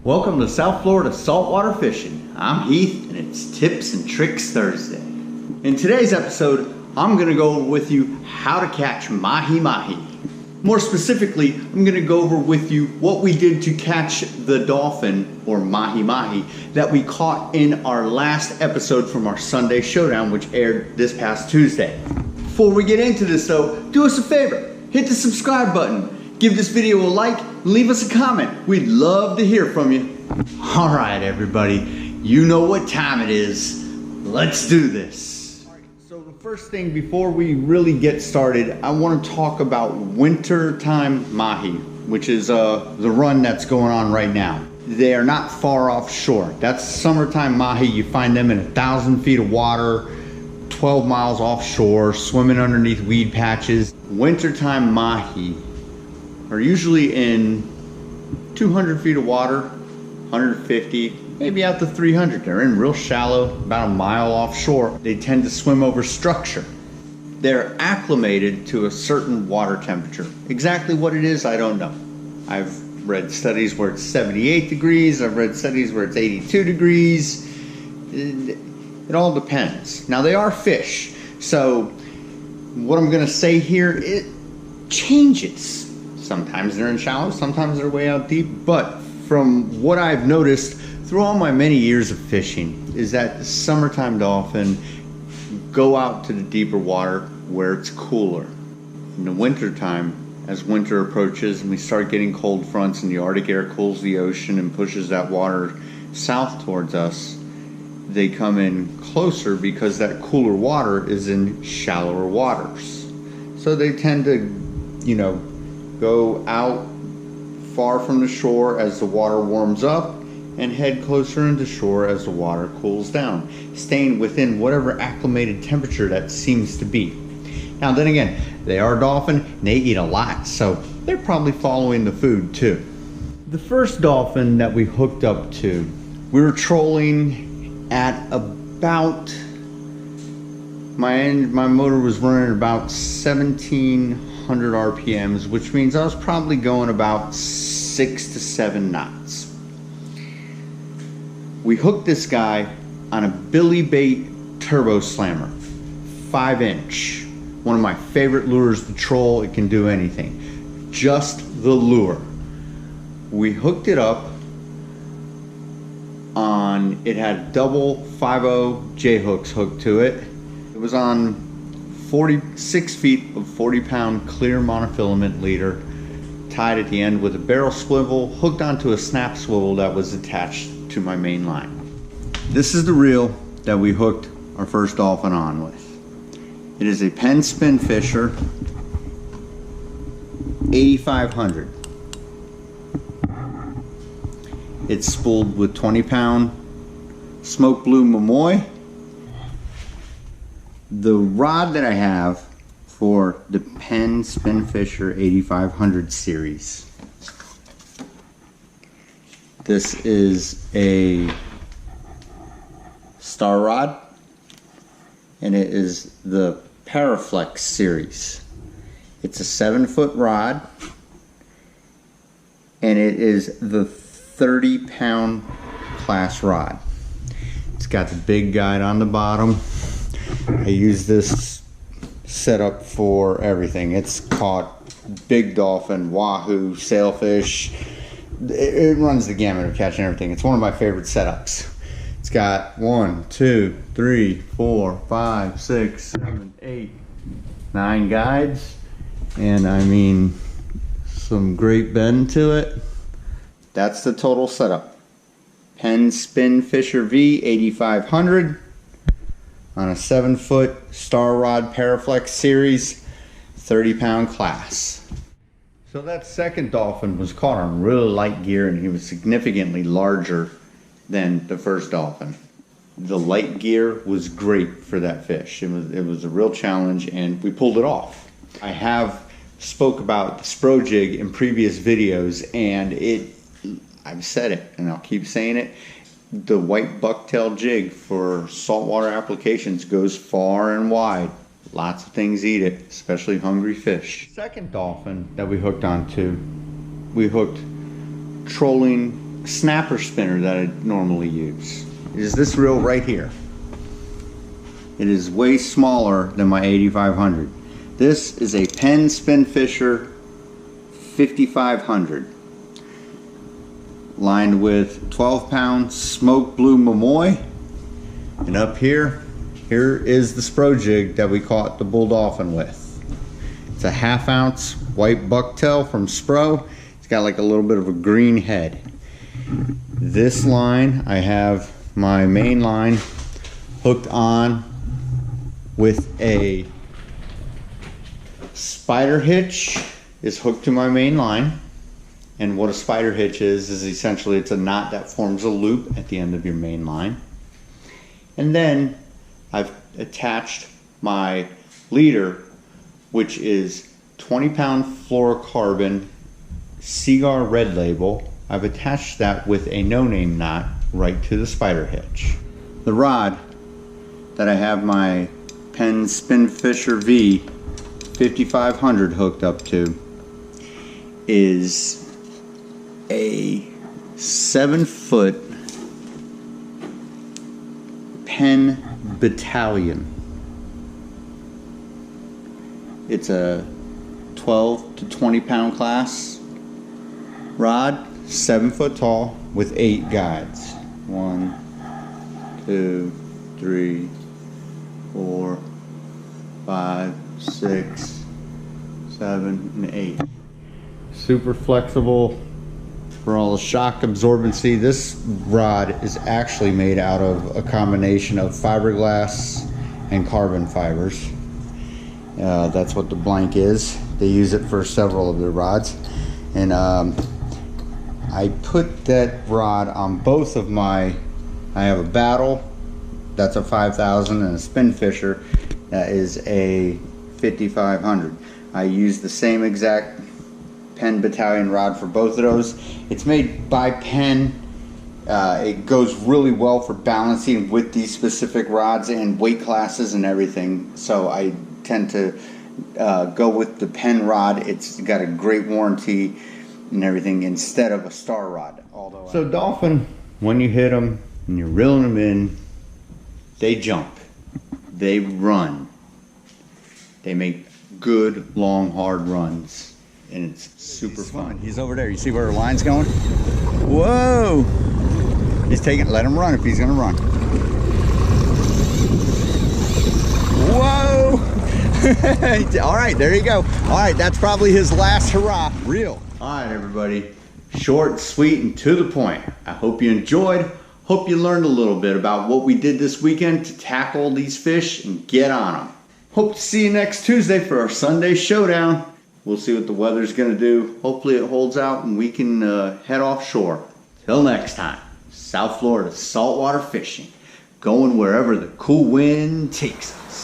Welcome to South Florida Saltwater Fishing. I'm Heath and it's Tips and Tricks Thursday. In today's episode, I'm going to go over with you how to catch mahi mahi. More specifically, I'm going to go over with you what we did to catch the dolphin, or mahi mahi, that we caught in our last episode from our Sunday Showdown, which aired this past Tuesday. Before we get into this though, do us a favor, hit the subscribe button, give this video a like, leave us a comment. We'd love to hear from you. All right, everybody, you know what time it is. Let's do this. All right, so the first thing before we really get started, I want to talk about wintertime mahi, which is the run that's going on right now. They are not far offshore. That's summertime mahi. You find them in 1,000 feet of water, 12 miles offshore, swimming underneath weed patches. Wintertime mahi are usually in 200 feet of water, 150, maybe out to 300. They're in real shallow, about a mile offshore. They tend to swim over structure. They're acclimated to a certain water temperature. Exactly what it is, I don't know. I've read studies where it's 78 degrees. I've read studies where it's 82 degrees. It all depends. Now, they are fish, so what I'm gonna say here, it changes. Sometimes they're in shallow, sometimes they're way out deep, but from what I've noticed through all my many years of fishing is that the summertime dolphin go out to the deeper water where it's cooler. In the wintertime, as winter approaches and we start getting cold fronts and the Arctic air cools the ocean and pushes that water south towards us, they come in closer because that cooler water is in shallower waters. So they tend to, go out far from the shore as the water warms up and head closer into shore as the water cools down, staying within whatever acclimated temperature that seems to be. Now then again, they are dolphin and they eat a lot, so they're probably following the food too. The first dolphin that we hooked up to, we were trolling at about, my motor was running about 1700 RPMs, which means I was probably going about 6 to 7 knots. We hooked this guy on a Billy Bait Turbo Slammer, 5-inch. One of my favorite lures to troll. It can do anything. Just the lure. We hooked it up on, it had double 5.0 J hooks hooked to it. It was on 46 feet of 40-pound clear monofilament leader, tied at the end with a barrel swivel, hooked onto a snap swivel that was attached to my main line. This is the reel that we hooked our first dolphin on with. It is a Penn Spin Fisher 8500. It's spooled with 20-pound smoke blue Momoy. The rod that I have for the Penn Spin Fisher 8500 series, this is a star rod and it is the Paraflex series. It's a 7-foot rod and it is the 30-pound class rod. It's got the big guide on the bottom. I use this setup for everything. It's caught big dolphin, wahoo, sailfish. It runs the gamut of catching everything. It's one of my favorite setups. It's got 1, 2, 3, 4, 5, 6, 7, 8, 9 guides, and I mean some great bend to it. That's the total setup. Penn Spin Fisher V 8500 on a 7-foot star rod Paraflex series, 30-pound class. So that second dolphin was caught on really light gear and he was significantly larger than the first dolphin. The light gear was great for that fish. It was a real challenge and we pulled it off. I have spoke about the Spro jig in previous videos and I've said it and I'll keep saying it. The white bucktail jig for saltwater applications goes far and wide. Lots of things eat it, especially hungry fish. Second dolphin that we hooked onto, we hooked trolling snapper spinner that I normally use. It is this reel right here. It is way smaller than my 8500. This is a Penn Spin Fisher 5500, lined with 12-pound smoked blue Mamoy. And up here is the Spro jig that we caught the bull dolphin with. It's a 1/2 ounce white bucktail from Spro. It's got like a little bit of a green head. This line, I have my main line hooked on with a spider hitch. Is hooked to my main line. And what a spider hitch is essentially it's a knot that forms a loop at the end of your main line. And then I've attached my leader, which is 20-pound fluorocarbon Cigar Red Label. I've attached that with a no-name knot right to the spider hitch. The rod that I have my Penn Spin Fisher V 5500 hooked up to is a 7-foot Penn Battalion. It's a 12 to 20-pound class rod, 7 foot tall with 8 guides. 1, 2, 3, 4, 5, 6, 7, and 8. Super flexible for all the shock absorbency. This rod is actually made out of a combination of fiberglass and carbon fibers. That's what the blank is. They use it for several of their rods. And I put that rod on both of my, I have a Battle, that's a 5000, and a Spin Fisher, that is a 5500. I use the same exact Penn Battalion rod for both of those. It's made by Penn. It goes really well for balancing with these specific rods and weight classes and everything. So I tend to go with the Penn rod. It's got a great warranty and everything instead of a Star rod. Although so dolphin, when you hit them and you're reeling them in, they jump, they run, they make good long hard runs, and it's super fun. He's over there. You see where the line's going? Whoa! He's taking. Let him run if he's gonna run. Whoa! All right, there you go. All right, that's probably his last hurrah. Reel. All right, everybody. Short, sweet, and to the point. I hope you enjoyed. Hope you learned a little bit about what we did this weekend to tackle these fish and get on them. Hope to see you next Tuesday for our Sunday showdown. We'll see what the weather's gonna do. Hopefully it holds out and we can head offshore. Till next time, South Florida saltwater fishing, going wherever the cool wind takes us.